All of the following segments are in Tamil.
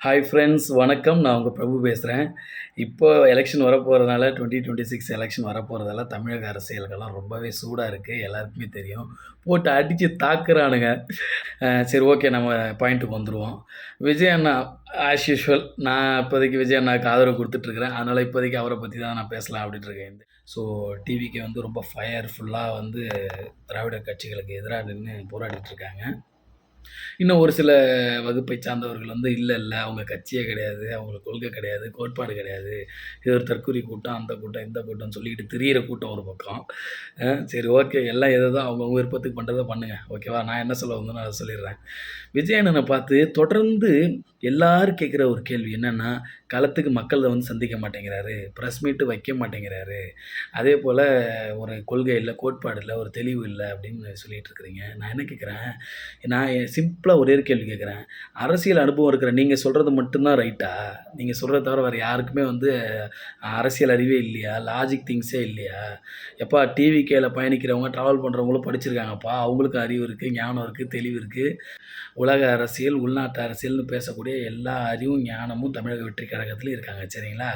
ஹாய் ஃப்ரெண்ட்ஸ், வணக்கம். நான் உங்க பிரபு பேசுறேன். இப்போ எலெக்ஷன் வரப்போறதுனால 2026 எலெக்ஷன் வரப்போறதால தமிழக அரசியல்கள்லாம் ரொம்பவே சூடா இருக்கு. எல்லாருக்குமே தெரியும். போட்டு அடிச்சு தாக்குறானுங்க. சரி, ஓகே, நம்ம பாயிண்ட்டுக்கு வந்துருவோம். விஜய் அண்ணா ஆஸ் யூசுவல் நான் இப்போதைக்கு விஜய் அண்ணாவுக்கு ஆதரவு குடுத்துட்ருக்கிறேன். அதனால இப்போதைக்கு அவர பத்தி தான் நான் பேசலாம் அப்டின்னு இருக்கேன். ஸோ டிவிகே வந்து ரொம்ப ஃபயர்ஃபுல்லா வந்து திராவிட கட்சிகளுக்கு எதிரா நின்னு போராடிட்டு இருக்காங்க. இன்னும் ஒரு சில வகுப்பை சார்ந்தவர்கள் வந்து இல்ல, அவங்க கட்சியே கிடையாது, அவங்களுக்கு கொள்கை கிடையாது, கோட்பாடு கிடையாது. இது ஒரு தற்கூரி கூட்டம், அந்த கூட்டம், இந்த கூட்டம்னு சொல்லிக்கிட்டு திரியிற கூட்டம் ஒரு பக்கம். சரி, ஓகே, எல்லாம் எதோ அவங்கவங்க விருப்பத்துக்கு பண்ணுறத பண்ணுங்க. ஓகேவா? நான் என்ன சொல்ல வந்தேனோ அதை சொல்லிடுறேன். விஜய் அண்ணனை பார்த்து தொடர்ந்து எல்லாரும் கேட்குற ஒரு கேள்வி என்னன்னா, களத்துக்கு மக்கள வந்து சந்திக்க மாட்டேங்கிறாரு, ப்ரெஸ் மீட்டு வைக்க மாட்டேங்கிறாரு, அதேபோல ஒரு கொள்கை இல்ல, கோட்பாடு இல்ல, ஒரு தெளிவு இல்ல அப்படின்னு சொல்லிட்டு இருக்கிறீங்க. நான் என்ன கேட்குறேன், நான் சிம்பிளா ஒரே ஒரு கேள்வி கேட்குறேன். அரசியல் அனுபவம் இருக்கிற நீங்க சொல்றது மட்டும் தான் ரைட்டா? நீங்க சொல்றத தவிர வேற யாருக்குமே வந்து அரசியல் அறிவே இல்லையா? லாஜிக் திங்க்ஸே இல்லையா? எப்பா டிவிகேல பயணிக்கிறவங்க, ட்ராவல் பண்றவங்களும் படிச்சிருக்காங்கப்பா. அவங்களுக்கும் அறிவு இருக்கு, ஞானம் இருக்கு, தெளிவு இருக்கு. உலக அரசியல், உள்நாட்டு அரசியல்னு பேசக்கூடிய எல்லா அறிவும், ஞானமும் தமிழக வெற்றிக் கழகத்திலும் இருக்காங்க. சரிங்களா?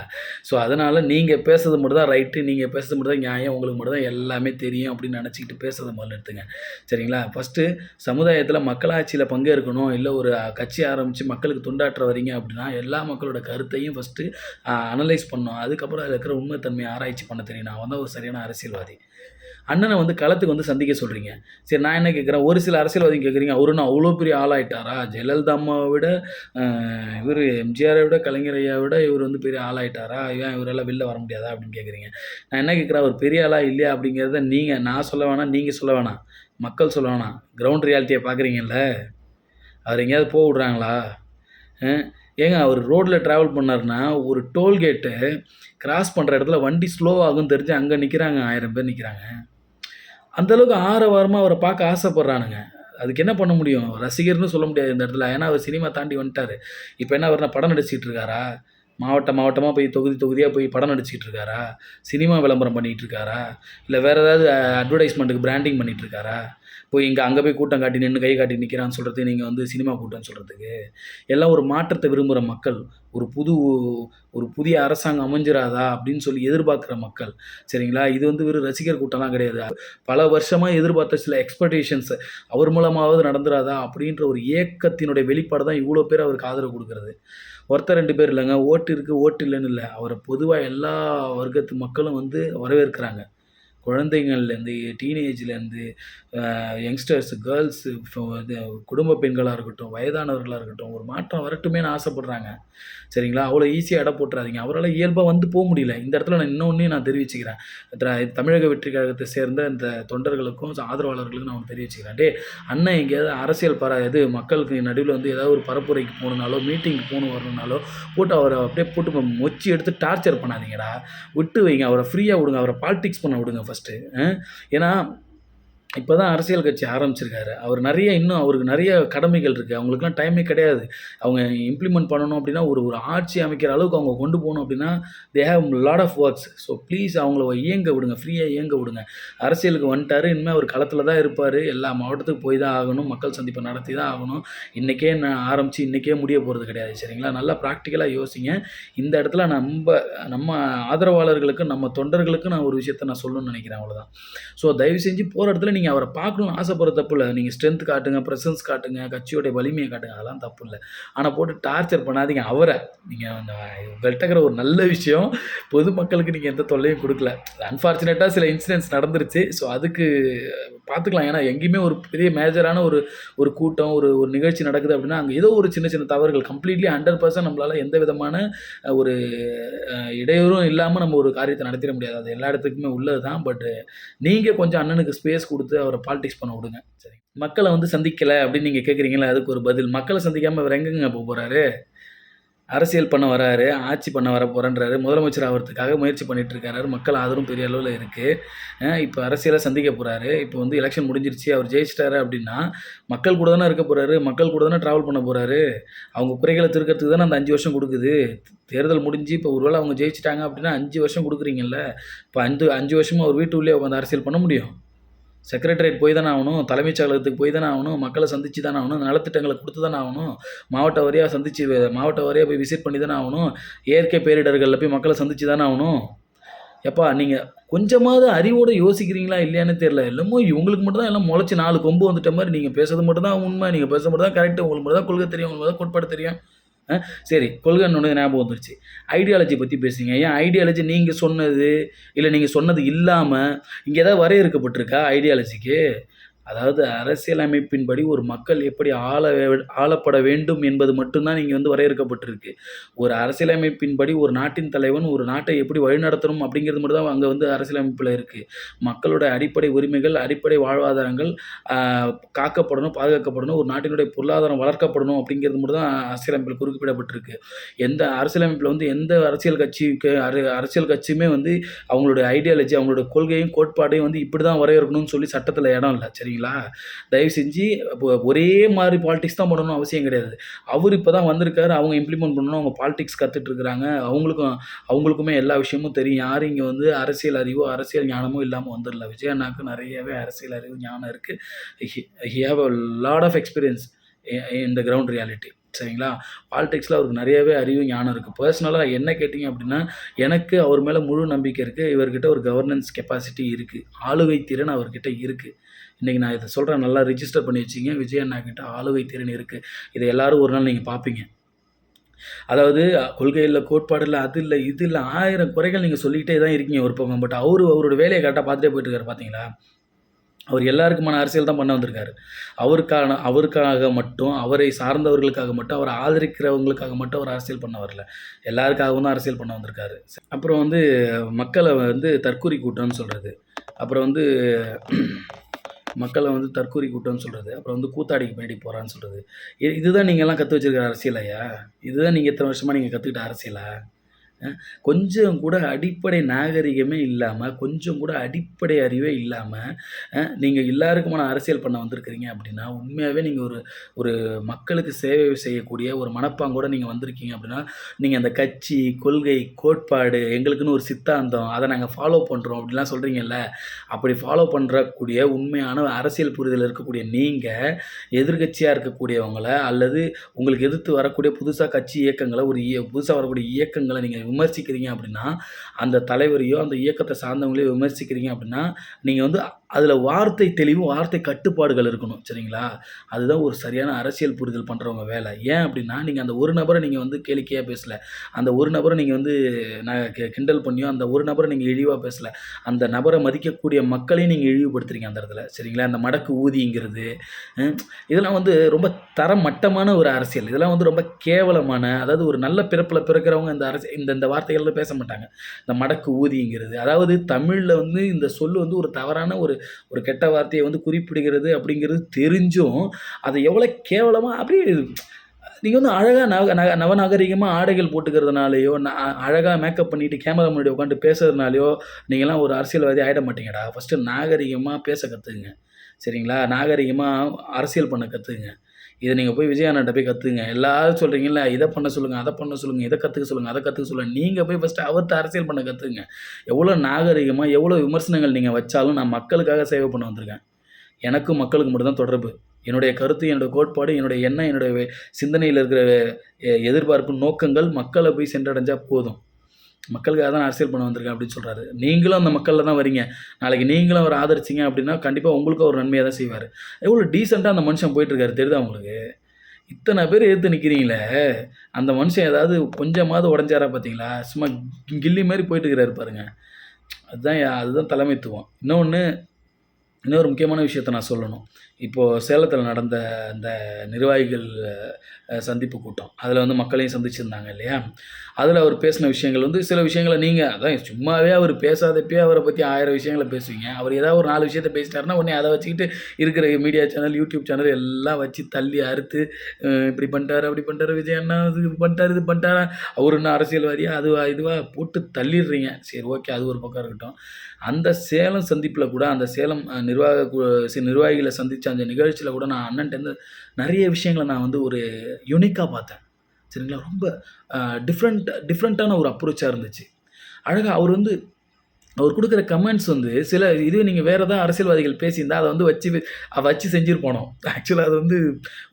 ஸோ, அதனால நீங்க பேசுறது மட்டும் தான் ரைட்டு, நீங்க பேசுறது மட்டும் தான் நியாயம், உங்களுக்கு மட்டும் தான் எல்லாமே தெரியும் அப்படின்னு நினச்சிக்கிட்டு பேசுறத முதல்ல நிறுத்துங்க. சரிங்களா? ஃபஸ்ட்டு சமுதாயத்தில மக்களாட்சியில பங்கேற்கணும், இல்ல ஒரு கட்சி ஆரம்பிச்சு மக்களுக்கு தொண்டாற்ற வரீங்க அப்படின்னா, எல்லா மக்களோட கருத்தையும் ஃபஸ்ட்டு அனலைஸ் பண்ணணும். அதுக்கப்புறம் அதில இருக்கிற உண்மை தன்மையை ஆராய்ச்சி பண்ண தெரியணும். அவன் தான் ஒரு சரியான அரசியல்வாதி. அண்ணனை வந்து களத்துக்கு வந்து சந்திக்க சொல்றீங்க. சரி, நான் என்ன கேட்குறேன், ஒரு சில அரசியல்வாதிங்க கேட்குறீங்க, அவரு என்ன அவ்வளோ பெரிய ஆளாயிட்டாரா? ஜெயலலிதா அம்மாவ விட, அ இவரு எம்ஜிஆரை விட, கலைஞர் ஐயாவ விட இவரு வந்து பெரிய ஆளாயிட்டாரா? ஏன் இவரால வெளில வர முடியாதா? அப்படின்னு கேட்குறீங்க. நான் என்ன கேட்குறேன், அவர் பெரிய ஆளா இல்லையா அப்படிங்கிறத நான் சொல்ல வேணாம், நீங்க சொல்ல வேணாம். மக்கள் சொல்ல வேணாம். கிரவுண்ட் ரியாலிட்டிய பார்க்குறீங்கல்ல. அவர எங்கேயாவது விடுறாங்களா? அ ஏங்க, அவரு ரோட்ல டிராவல் பண்ணாருன்னா, ஒரு டோல்கேட்டு கிராஸ் பண்ற இடத்துல வண்டி ஸ்லோ ஆகும்னு தெரிஞ்சு அங்க நிக்கிறாங்க, 1000 பேர் நிக்கிறாங்க. அந்த அளவுக்கு ஆரவாரமா அவர பார்க்க ஆசைப்படுறானுங்க. அதுக்கு என்ன பண்ண முடியும்? ரசிகர்ன்னு சொல்ல முடியாது இந்த இடத்துல. ஏன்னா, அவர் சினிமா தாண்டி வந்துட்டாரு. இப்ப என்ன, அவர் என்ன படம் நடிச்சுட்டு இருக்காரா? மாவட்டமா போய் தொகுதியா போய் படம் நடிச்சுக்கிட்டு இருக்காரா? சினிமா விளம்பரம் பண்ணிட்டு இருக்காரா? இல்ல வேற ஏதாவது அட்வர்டைஸ்மென்ட்க்கு பிராண்டிங் பண்ணிட்டு இருக்காரா? போய் அங்க போய் கூட்டம் காட்டி நின்னு கை காட்டி நிக்கிறான்னு சொல்றதுக்கு நீங்க வந்து சினிமா கூட்டம்ன்னு சொல்றதுக்கு. எல்லாம் ஒரு மாற்றத்த விரும்புற மக்கள். ஒரு ஒரு புதிய அரசாங்கம் அமைஞ்சிராதா அப்படின்னு சொல்லி எதிர்பார்க்கிற மக்கள். சரிங்களா? இது வந்து வெறும் ரசிகர் கூட்டம்லாம் கிடையாது. பல வருஷமா எதிர்பார்த்த சில எக்ஸ்பெக்டேஷன்ஸ் அவர் மூலமாவது நடந்துராதா அப்படின்ற ஒரு ஏக்கத்தினுடைய வெளிப்பாடு தான் இவ்வளோ பேர் அவருக்கு ஆதரவு குடுக்குறது. ஒருத்தர் 2 பேர் இல்லங்க. ஓட்டு இருக்கு, ஓட்டு இல்லன்னு இல்ல. அவர பொதுவா எல்லா வர்க்கத்து மக்களும் வந்து வரவேற்கிறாங்க. குழந்தைங்கள்லேருந்து, டீனேஜ்லேருந்து, யங்ஸ்டர்ஸ், கேர்ள்ஸு, இது குடும்ப பெண்களா இருக்கட்டும், வயதானவர்களா இருக்கட்டும், ஒரு மாற்றம் வரட்டுமேன்னு ஆசைப்படுறாங்க. சரிங்களா? அவ்வளோ ஈஸியா எடை போட்டுறாதீங்க. அவரால இயல்பா வந்து போ முடியல. இந்த இடத்துல நான் இன்னொன்னையும் நான் தெரிவிச்சுக்கிறேன். தமிழக வெற்றிக் கழகத்தை சேர்ந்த இந்த தொண்டர்களுக்கும், ஆதரவாளர்களுக்கும் நான் ஒண்ணு தெரிவிச்சுக்கிறேன். டேய், அண்ணன் எங்கேயாவது அரசியல் இது மக்களுக்கு நடுவுல வந்து ஏதாவது ஒரு பரப்புரைக்கு போணும்னாலோ, மீட்டிங்க்கு வரணும்னாலோ, போட்டு அவர அப்படியே போட்டு மொச்சி எடுத்து டார்ச்சர் பண்ணாதீங்கடா. விட்டு வைங்க. அவர ஃப்ரீயா விடுங்க. அவர பாலிடிக்ஸ் பண்ண விடுங்க ஃபர்ஸ்ட்டு. ஏன்னா, இப்ப தான் அரசியல் கட்சி ஆரம்பிச்சிருக்காரு. இன்னும் அவருக்கு நெறைய கடமைகள் இருக்கு. அவங்களுக்கெல்லாம் டைமே கிடையாது. அவங்க இம்ப்ளிமெண்ட் பண்ணணும் அப்டின்னா, ஒரு ஒரு ஆட்சி அமைக்கிற அளவுக்கு அவங்க கொண்டு போணும் அப்டின்னா, they have lot of works. So please அவங்கள இயங்க விடுங்க. ஃப்ரீயா இயங்க விடுங்க. அரசியலுக்கு வந்துட்டாரு. இனிமே அவர் களத்தில தான் இருப்பாரு. எல்லா மாவட்டத்துக்கும் போய் தான் ஆகணும். மக்கள் சந்திப்ப நடத்தி தான் ஆகணும். இன்னைக்கே ஆரம்பிச்சு இன்னைக்கே முடிய போறது கிடையாது. சரிங்களா? நல்லா பிராக்டிகலா யோசிங்க. இந்த இடத்துல நம்ம ஆதரவாளர்களுக்கு, நம்ம தொண்டர்களுக்கு நான் ஒரு விஷயத்த நான் சொல்லணும்னு நெனைக்கிறேன். அவ்வளோதான். ஸோ தயவு செஞ்சு போற இடத்துல நீங்க அவர பார்க்கணும்னு ஆசைப்படுறது தப்பு இல்ல. நீங்க ஸ்ட்ரென்த் காட்டுங்க, பிரசன்ஸ் காட்டுங்க, கட்சியோட வலிமைய காட்டுங்க. அதெல்லாம் தப்பு இல்ல. ஆனா போட்டு டார்ச்சர் பண்ணாதீங்க அவர. நீங்க உங்கள்ட்ட இருக்கிற ஒரு நல்ல விஷயம், பொதுமக்களுக்கு நீங்க எந்த தொல்லையும் குடுக்கல. அன்பார்ச்சுனேட்டா சில இன்சிடென்ட்ஸ் நடந்துருச்சு. ஸோ அதுக்கு பார்த்துக்கலாம். ஏன்னா எங்கேயுமே ஒரு பெரிய மேஜரான ஒரு ஒரு கூட்டம், ஒரு ஒரு நிகழ்ச்சி நடக்குது அப்படின்னா, அங்க ஏதோ ஒரு சின்ன சின்ன தவறுகள் கம்ப்ளீட்லி 100% நம்மளால எந்த விதமான ஒரு இடையூறும் இல்லாம நம்ம ஒரு காரியத்த நடத்திட முடியாது. அது எல்லா இடத்துக்குமே உள்ளது தான். நீங்க கொஞ்சம் அண்ணனுக்கு ஸ்பேஸ் குடுத்து அவர பாலிடிக்ஸ் பண்ண விடுங்க. சரி. மக்கள வந்து சந்திக்கல அப்படின்னு நீங்க கேட்கிறீங்கல்ல, அதுக்கு ஒரு பதில். மக்கள சந்திக்காம வேற எங்கங்க போறாரு? அரசியல் பண்ண வராரு, ஆட்சி பண்ண வரப்போறேன்றாரு. முதலமைச்சர் ஆவறதுக்காக முயற்சி பண்ணிட்டு இருக்காரு. மக்கள் ஆதரவும் பெரிய அளவுல இருக்கு. இப்ப அரசியல சந்திக்க போறாரு. இப்ப வந்து எலக்ஷன் முடிஞ்சிருச்சு. அவர் ஜெயிச்சிட்டாரு அப்படின்னா, மக்கள் கூட தானே இருக்க போறாரு. மக்கள் கூட தானே டிராவல் பண்ண போறாரு. அவங்க குறைகள தீர்க்கறதுக்கு தானே அந்த 5 வருஷம் குடுக்குது. தேர்தல் முடிஞ்சு இப்ப ஒருவேள அவங்க ஜெயிச்சுட்டாங்க அப்படின்னா 5 வருஷம் குடுக்குறீங்கல்ல. இப்ப 5 வருஷமா அவர் வீட்டு உள்ளே உட்காந்து அரசியல் பண்ண முடியும்? செக்ரட்டரியேட் போய் தானே ஆகணும், தலைமைச் செயலகத்துக்கு போய் தானே ஆகணும், மக்களை சந்திச்சு தானே ஆகணும், நலத்திட்டங்களை கொடுத்து தானே ஆகணும், மாவட்ட வாரியா சந்திச்சு மாவட்ட வாரியா போய் விசிட் பண்ணி தானே ஆகணும், இயற்கை பேரிடர்களில் போய் மக்களை சந்திச்சு தானே ஆகணும். எப்பா நீங்கள் கொஞ்சமாவது அறிவோடு யோசிக்கிறீங்களா இல்லையான்னு தெரியல. எல்லாமோ இவங்களுக்கு மட்டும் தான் எல்லாம் முளைச்சி 4 கொம்பு வந்துட்ட மாதிரி நீங்கள் பேசுறது மட்டும் தான் உண்மை, நீங்கள் பேசுறது மட்டும் தான் கரெக்டு, உங்களுக்கு மட்டும் தான் கொள்கை தெரியும், உங்களுக்கு மட்டும் தான் கோட்பாடு தெரியும். சரி, கொள்கைன்னு ஞாபகம் வந்துருச்சு. ஐடியாலஜி பற்றி பேசுங்க. ஏன் ஐடியாலஜி நீங்கள் சொன்னது இல்லை நீங்கள் சொன்னது இல்லாமல் இங்கே ஏதாவது வரையறுக்கப்பட்டிருக்கா ஐடியாலஜிக்கு? அதாவது அரசியலமைப்பின்படி ஒரு மக்கள் எப்படி ஆளப்பட வேண்டும் என்பது மட்டும்தான் இங்கே வந்து வரையறுக்கப்பட்டிருக்கு. ஒரு அரசியலமைப்பின்படி ஒரு நாட்டின் தலைவன் ஒரு நாட்டை எப்படி வழிநடத்தணும் அப்படிங்கிறது மட்டும் தான் அங்கே வந்து அரசியலமைப்பில் இருக்குது. மக்களோட அடிப்படை உரிமைகள், அடிப்படை வாழ்வாதாரங்கள் காக்கப்படணும், பாதுகாக்கப்படணும், ஒரு நாட்டினுடைய பொருளாதாரம் வளர்க்கப்படணும் அப்படிங்கிறது மட்டும் தான் அரசியலமைப்பில் குறிப்பிடப்பட்டிருக்கு. எந்த அரசியலமைப்பில் வந்து எந்த அரசியல் கட்சியுமே வந்து அவங்களுடைய ஐடியாலஜி, அவங்களோட கொள்கையும் கோட்பாடையும் வந்து இப்படி தான் வரையறுக்கணும்னு சொல்லி சட்டத்தில் இடம் இல்லை. சரிங்களா? தயவு செஞ்சு ஒரே மாதிரி பாலிடிக்ஸ் தான் பண்ணணும் அவசியம் கிடையாது. அவர் இப்போ தான் வந்திருக்காரு, அவங்க இம்ப்ளிமெண்ட் பண்ணணும், அவங்க பாலிடிக்ஸ் கத்துட்டு இருக்கிறாங்க. அவங்களுக்குமே எல்லா விஷயமும் தெரியும். யாரும் இங்கே வந்து அரசியல் அறிவோ அரசியல் ஞானமோ இல்லாமல் வந்துடல. விஜய் அண்ணாவுக்கு நிறையவே அரசியல் அறிவு ஞானம் இருக்குது. He have a lot of experience in the ground reality. சரிங்களா? பாலிடிக்ஸில் அவருக்கு நிறையவே அறிவு ஞானம் இருக்குது. பர்சனலாக என்ன கேட்டிங்க அப்படின்னா, எனக்கு அவர் மேலே முழு நம்பிக்கை இருக்குது. இவர்கிட்ட ஒரு கவர்னன்ஸ் கெப்பாசிட்டி இருக்குது, ஆளுகை திறன் அவர்கிட்ட இருக்குது. இன்றைக்கி நான் இதை சொல்கிறேன், நல்லா ரிஜிஸ்டர் பண்ணி வச்சிங்க. விஜய் அண்ணா கிட்ட ஆளுகை திறன் இருக்குது. இதை எல்லோரும் ஒரு நாள் நீங்கள் பார்ப்பீங்க. அதாவது கொள்கை இல்லை, கோட்பாடு இல்லை, அது இல்லை, இது இல்லை, 1000 குறைகள் நீங்கள் சொல்லிக்கிட்டே தான் இருக்கீங்க ஒரு பக்கம். பட் அவரோட வேலையை கரெக்டாக பார்த்துட்டே போயிட்டுருக்காரு. பார்த்தீங்களா? அவர் எல்லாருக்குமான அரசியல் தான் பண்ண வந்திருக்காரு. அவருக்காக மட்டும், அவரை சார்ந்தவர்களுக்காக மட்டும், அவரை ஆதரிக்கிறவங்களுக்காக மட்டும் அவர் அரசியல் பண்ண வரல. எல்லாருக்காகவும் தான் அரசியல் பண்ண வந்திருக்காரு. அப்புறம் வந்து மக்களை வந்து தற்கூரி கூட்டம்னு சொல்கிறது, அப்புறம் வந்து மக்களை வந்து தற்கூரி கூட்டம்னு சொல்கிறது, அப்புறம் வந்து கூத்தாடிக்கு பின்னாடி போகிறான்னு சொல்கிறது. இதுதான் நீங்கள்லாம் கற்று வச்சுருக்கிற அரசியலையா? இதுதான் நீங்கள் இத்தனை வருஷமாக நீங்கள் கற்றுக்கிட்ட அரசியலா? கொஞ்சம் கூட அடிப்படை நாகரிகமே இல்லாமல், கொஞ்சம் கூட அடிப்படை அறிவே இல்லாமல் நீங்கள் எல்லாருக்குமான அரசியல் பண்ண வந்திருக்கிறீங்க அப்படின்னா, உண்மையாகவே நீங்கள் ஒரு மக்களுக்கு சேவை செய்யக்கூடிய ஒரு மனப்பாங்கோட நீங்கள் வந்திருக்கீங்க அப்படின்னா, நீங்கள் அந்த கட்சி, கொள்கை, கோட்பாடு, எங்களுக்குன்னு ஒரு சித்தாந்தம், அதை நாங்கள் ஃபாலோ பண்ணுறோம் அப்படிலாம் சொல்கிறீங்கல்ல, அப்படி ஃபாலோ பண்ணுறக்கூடிய உண்மையான அரசியல் புரிதல் இருக்கக்கூடிய நீங்கள் எதிர்கட்சியாக இருக்கக்கூடியவங்கள அல்லது உங்களுக்கு எதிர்த்து வரக்கூடிய புதுசாக கட்சி இயக்கங்களை புதுசாக வரக்கூடிய இயக்கங்களை நீங்கள் விமர்சிக்கிறீங்க அப்படின்னா, அந்த தலைவரையோ அந்த இயக்கத்தை சார்ந்தவங்களையோ விமர்சிக்கிறீங்க அப்படின்னா, நீங்கள் வந்து அதில் வார்த்தை தெளிவு, வார்த்தை கட்டுப்பாடுகள் இருக்கணும். சரிங்களா? அதுதான் ஒரு சரியான அரசியல் புரிதல் பண்ணுறவங்க வேலை. ஏன் அப்படின்னா, நீங்கள் அந்த ஒரு நபரை நீங்கள் வந்து கேளிக்கையாக பேசல, அந்த ஒரு நபரை நீங்கள் வந்து கிண்டல் பண்ணியோ, அந்த ஒரு நபரை நீங்கள் இழிவாக பேசல, அந்த நபரை மதிக்கக்கூடிய மக்களையும் நீங்கள் இழிவுபடுத்துறீங்க அந்த இடத்துல. சரிங்களா? அந்த மடக்கு ஊதிங்கிறது இதெல்லாம் வந்து ரொம்ப தரமட்டமான ஒரு அரசியல். இதெல்லாம் வந்து ரொம்ப கேவலமான, அதாவது ஒரு நல்ல பிறப்பில் பிறக்கிறவங்க இந்த வார்த்தைகள்லாம் பேச மாட்டாங்க. இந்த மடக்கு ஊதிங்கிறது, அதாவது தமிழில் வந்து இந்த சொல் வந்து ஒரு தவறான ஒரு கெட்ட வார்த்தையை வந்து குறிப்பிடுகிறது அப்படிங்கிறது தெரிஞ்சும், அதை எவ்வளோ கேவலமாக அப்படியே நீங்கள் வந்து அழகாக நவநாகரிகமாக ஆடைகள் போட்டுக்கிறதுனாலையோ, அழகாக மேக்கப் பண்ணிவிட்டு கேமரா முன்னாடி உட்காந்து பேசுறதுனாலையோ நீங்கள்லாம் ஒரு அரசியல்வாதி ஆகிட மாட்டீங்கடா. ஃபஸ்ட்டு நாகரிகமாக பேச கற்றுக்குங்க. சரிங்களா? நாகரிகமாக அரசியல் பண்ண கற்றுக்குங்க. இதை நீங்கள் போய் விஜய் அண்ணாட்ட போய் கற்றுங்க. எல்லாரும் சொல்கிறீங்கல்ல, இதை பண்ண சொல்லுங்கள், அதை பண்ண சொல்லுங்கள், இதை கற்றுக்க சொல்லுங்கள், அதை கற்றுக்க சொல்லுங்கள். நீங்கள் போய் ஃபஸ்ட்டு அவர்கிட்ட அரசியல் பண்ண கற்றுக்குங்க. எவ்வளோ நாகரிகமாக, எவ்வளோ விமர்சனங்கள் நீங்கள் வச்சாலும் நான் மக்களுக்காக சேவை பண்ண வந்திருக்கேன். எனக்கும் மக்களுக்கு மட்டும் தான் தொடர்பு. என்னுடைய கருத்து, என்னோடய கோட்பாடு, என்னுடைய எண்ணம், என்னுடைய சிந்தனையில் இருக்கிற எதிர்பார்ப்பு, நோக்கங்கள் மக்களை போய் சென்றடைஞ்சால் போதும். மக்களுக்காக தான் அரசியல் பண்ண வந்திருக்கேன் அப்படின்னு சொல்கிறாரு. நீங்களும் அந்த மக்களில் தான் வரீங்க. நாளைக்கு நீங்களும் அவரை ஆதரிச்சிங்க அப்படின்னா கண்டிப்பாக உங்களுக்கும் ஒரு நன்மையாக தான் செய்வார். எவ்வளோ டீசெண்டாக அந்த மனுஷன் போயிட்டுருக்காரு தெரியுதா உங்களுக்கு? இத்தனை பேர் எதிர்த்து நிற்கிறீங்களே, அந்த மனுஷன் ஏதாவது கொஞ்சமாவது உடஞ்சாரா பார்த்தீங்களா? சும்மா கில்லி மாதிரி போயிட்டுருக்கிறாரு பாருங்க. அதுதான் தலைமைத்துவம். இன்னொரு முக்கியமான விஷயத்த நான் சொல்லணும். இப்போது சேலத்தில் நடந்த அந்த நிர்வாகிகள் சந்திப்பு கூட்டம், அதில் வந்து மக்களையும் சந்திச்சிருந்தாங்க இல்லையா? அதில் அவர் பேசின விஷயங்கள் வந்து சில விஷயங்களை நீங்கள் அதான் சும்மாவே அவர் பேசாதப்பயே அவரை பற்றி 1000 விஷயங்களை பேசுவீங்க. அவர் ஏதாவது ஒரு 4 விஷயத்த பேசிட்டாருன்னா உடனே அதை வச்சுக்கிட்டு இருக்கிற மீடியா சேனல், யூடியூப் சேனல் எல்லாம் வச்சு தள்ளி அறுத்து இப்படி பண்ணிட்டாரு, அப்படி பண்ணிட்டாரு, விஜய் அண்ணா இது பண்ணிட்டாரு, இது பண்ணிட்டாரா, அவர் இன்னும் அரசியல்வாதியாக இதுவாக போட்டு தள்ளிடுறீங்க. சரி, ஓகே, அது ஒரு பக்கம் இருக்கட்டும். அந்த சேலம் சந்திப்பில் கூட அந்த சேலம் நிர்வாகிகளை சந்தித்த அந்த நிகழ்ச்சியில் கூட நான் அண்ணன்ட்டேருந்து நிறைய விஷயங்களை நான் வந்து ஒரு யூனிக்காக பார்த்தேன். சரிங்களா? ரொம்ப டிஃப்ரெண்ட்டான ஒரு அப்ரோச்சாக இருந்துச்சு. அழகாக அவர் வந்து அவர் குடுக்குற கமெண்ட்ஸ் வந்து சில இதுவே நீங்க வேற ஏதாவது அரசியல்வாதிகள் பேசியிருந்தா, அத வந்து வச்சு செஞ்சிருப்பானோ. ஆக்சுவலா அது வந்து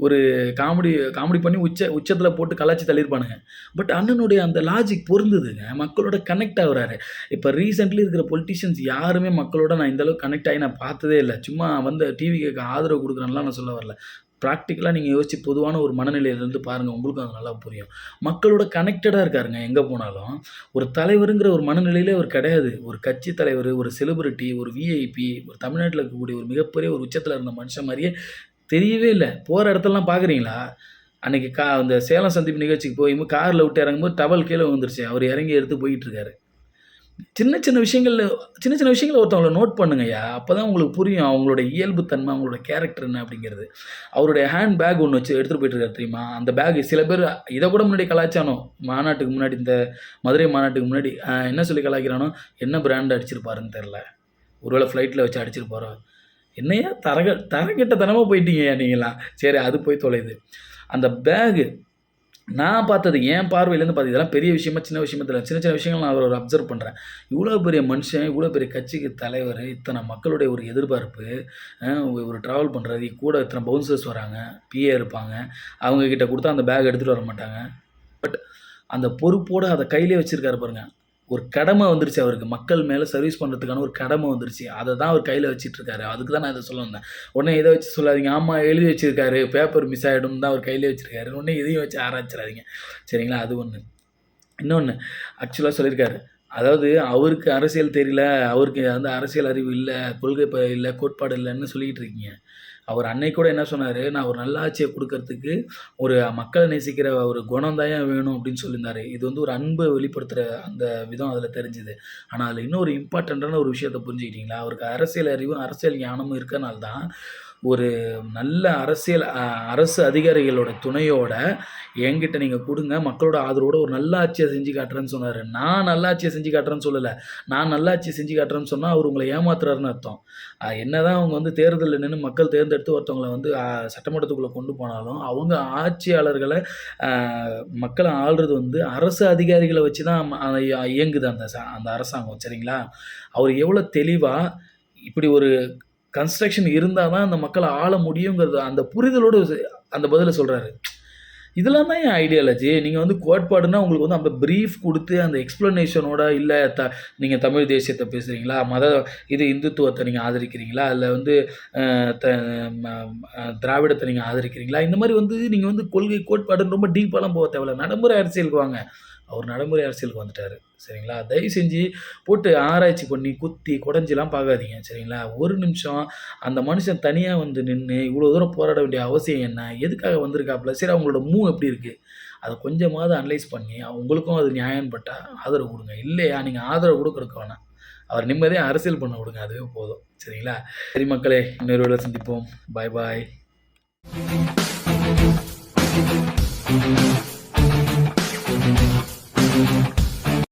ஒரு காமெடி காமெடி பண்ணி உச்சத்தில போட்டு கலாய்ச்சு தள்ளியிருப்பானுங்க. பட் அண்ணனுடைய அந்த லாஜிக் பொருந்துதுங்க. மக்களோட கனெக்ட் ஆகுறாரு. இப்ப ரீசென்ட்லி இருக்கிற பொலிட்டிஷியன்ஸ் யாருமே மக்களோட நான் இந்த அளவுக்கு கனெக்ட் ஆகி நான் பார்த்ததே இல்ல. சும்மா வந்து டிவிக்கு ஆதரவு குடுக்குறேன்லாம் நான் சொல்ல வரல. பிராக்டிகலா நீங்க யோசிச்சு பொதுவான ஒரு மனநிலையிலிருந்து பாருங்க. உங்களுக்கும் அது நல்லா புரியும். மக்களோட கனெக்டடா இருக்காருங்க எங்க போனாலும். ஒரு தலைவருங்கிற ஒரு மனநிலையிலே அவர் கிடையாது. ஒரு கட்சி தலைவரு, ஒரு செலிபிரிட்டி, ஒரு விஐபி, ஒரு தமிழ்நாட்டுல இருக்கக்கூடிய ஒரு மிகப்பெரிய ஒரு உச்சத்தில இருந்த மனுஷன் மாரியே தெரியவே இல்ல. போற இடத்தெல்லாம் பார்க்குறீங்களா? அன்னைக்கு அந்த சேலம் சந்திப்பு நிகழ்ச்சிக்கு கார்ல விட்டு இறங்கும்போது டவல் கீழ விழுந்துருச்சு. அவரு இறங்கி எடுத்து போயிட்டு இருக்காரு. சின்ன சின்ன விஷயங்கள்ல சின்ன சின்ன விஷயங்கள ஒருத்தவங்கள நோட் பண்ணுங்கய்யா. அப்பதான் உங்களுக்கு புரியும். அவங்களோட இயல்பு தன்மை, அவங்களோட கேரக்டர் என்ன அப்படிங்கிறது. அவருடைய ஹேண்ட் பேக் ஒண்ணு வச்சு எடுத்துட்டு போயிட்டு இருக்காரு தெரியுமா? அந்த பேக் சில பேர் இத கூட முன்னாடி கலாய்ச்சானோ. மாநாட்டுக்கு முன்னாடி இந்த மதுரை மாநாட்டுக்கு முன்னாடி என்ன சொல்லி கலாய்க்கிறானோ, என்ன பிராண்ட் அடிச்சிருப்பாருன்னு தெரியல. ஒருவேள ஃப்ளைட்ல வச்சு அடிச்சிருப்பாரோ? என்னய்யா தரங்கெட்டத்தனமா போயிட்டீங்கய்யா நீங்கலாம். சரி அது போய் தொலையுது. அந்த பேக் நான் பார்த்தது என் பார்வையிலேருந்து பார்த்தது இதெல்லாம் பெரிய விஷயமா, சின்ன விஷயமா தெரியல. சின்ன சின்ன விஷயங்கள் நான் ஒரு அப்சர்வ் பண்றேன். இவ்வளோ பெரிய மனுஷன், இவ்வளோ பெரிய கட்சிக்கு தலைவரு, இத்தன மக்களுடைய ஒரு எதிர்பார்ப்பு, ஒரு டிராவல் பண்றது, கூட இத்தன பவுன்சர்ஸ் வராங்க, பிஏ இருப்பாங்க. அவங்க கிட்ட குடுத்தா அந்த பேக் எடுத்துட்டு வர மாட்டாங்க. பட் அந்த பொறுப்போட அத கையிலேயே வச்சிருக்காரு பாருங்க. ஒரு கடமை வந்துருச்சு அவருக்கு. மக்கள் மேல சர்வீஸ் பண்றதுக்கான ஒரு கடமை வந்துருச்சு. அத தான் அவர் கையில வச்சுட்டுருக்காரு. அதுக்கு தான் நான் இத சொல்ல வந்தேன். உடனே இத வச்சு சொல்லாதீங்க. ஆமா எழுதி வச்சிருக்காரு. பேப்பர் மிஸ் ஆயிடும்னு தான் அவர் கையிலேயே வச்சிருக்காரு. உடனே இதையும் வச்சு ஆராய்ச்சிறாதீங்க. சரிங்களா? அது ஒண்ணு. இன்னொன்னு ஆக்சுவலா சொல்லியிருக்காரு. அதாவது அவருக்கு அரசியல் தெரியல, அவருக்கு வந்து அரசியல் அறிவு இல்ல, கொள்கை இல்ல, கோட்பாடு இல்லன்னு சொல்லிக்கிட்டு இருக்கீங்க. அவர் அன்னைக்கு கூட என்ன சொன்னாரு, "நான் ஒரு நல்லாட்சிய குடுக்கறதுக்கு ஒரு மக்கள நேசிக்கிற ஒரு குணம் தான்யா வேணும்" அப்படின்னு சொல்லியிருந்தாரு. இது வந்து ஒரு அன்ப வெளிப்படுத்துற அந்த விதம் அதில தெரிஞ்சுது. ஆனா, அதில இன்னொரு இம்பார்ட்டன்ட்டான ஒரு விஷயத்த புரிஞ்சுக்கிட்டீங்களா? அவருக்கு அரசியல் அறிவும், அரசியல் ஞானமும் இருக்கனால தான் ஒரு நல்ல அரசியல் அரசு அதிகாரிகளோட துணையோட, "என்கிட்ட நீங்க குடுங்க. மக்களோட ஆதரவோட ஒரு நல்ல ஆட்சிய செஞ்சு காட்டுறேன்னு" சொன்னாரு. நான் நல்லாட்சிய செஞ்சு காட்டுறேன்னு சொல்லல. நான் நல்லாட்சிய செஞ்சு காட்டுறேன்னு சொன்னா, அவரு உங்கள ஏமாத்துறாருன்னு அர்த்தம். என்னதான் அவங்க வந்து தேர்தல்ல நின்னு மக்கள் தேர்ந்தெடுத்து ஒருத்தவங்கள வந்து சட்டமன்றத்துக்குள்ள கொண்டு போனாலும், அவங்க ஆட்சியாளர்கள அ மக்கள ஆள்றது வந்து அரசு அதிகாரிகள வச்சு தான் இயங்குது அந்த அரசாங்கம். சரிங்களா? அவரு எவ்வளோ தெளிவா, இப்படி ஒரு கன்ஸ்ட்ரக்ஷன் இருந்தா தான் அந்த மக்கள ஆள முடியுங்கிறது அந்த புரிதலோட அந்த பதில சொல்றாரு. இதெல்லாம் தான் என் ஐடியாலஜி. நீங்க வந்து கோட்பாடுன்னா உங்களுக்கு வந்து அந்த பிரீஃப் குடுத்து அந்த எக்ஸ்ப்ளனேஷனோட இல்ல நீங்க தமிழ் தேசியத்த பேசுறீங்களா? இது இந்துத்துவத்த நீங்க ஆதரிக்கிறீங்களா? இல்ல வந்து அ த ம திராவிடத்த நீங்க ஆதரிக்கிறீங்களா? இந்த மாரி வந்து நீங்க வந்து கொள்கை, கோட்பாடுன்னு ரொம்ப டீப்பாலாம் போக தேவையில்ல. நடைமுறை அரசியலுக்கு வாங்க. அவர் நடைமுறை அரசியலுக்கு வந்துட்டாரு. சரிங்களா? தயவு செஞ்சு போட்டு ஆராய்ச்சி பண்ணி, குத்தி, கொடைஞ்சுலாம் பார்க்காதீங்க. சரிங்களா? ஒரு நிமிஷம் அந்த மனுஷன் தனியா வந்து நின்னு, இவ்வளோ தூரம் போராட வேண்டிய அவசியம் என்ன? எதுக்காக வந்திருக்காப்ல? சரி அவங்களோட எப்படி இருக்கு? அத கொஞ்சமாவது அனலைஸ் பண்ணி, உங்களுக்கும் அது நியாயம்னு பட்டா ஆதரவு குடுங்க. இல்லையா, நீங்க ஆதரவு கூட குடுக்க வேணாம். அவர் நிம்மதியா அரசியல் பண்ண விடுங்க. அதுவே போதும். சரிங்களா? சரி மக்களே, இன்னொரு வேள சந்திப்போம். பாய் பாய்.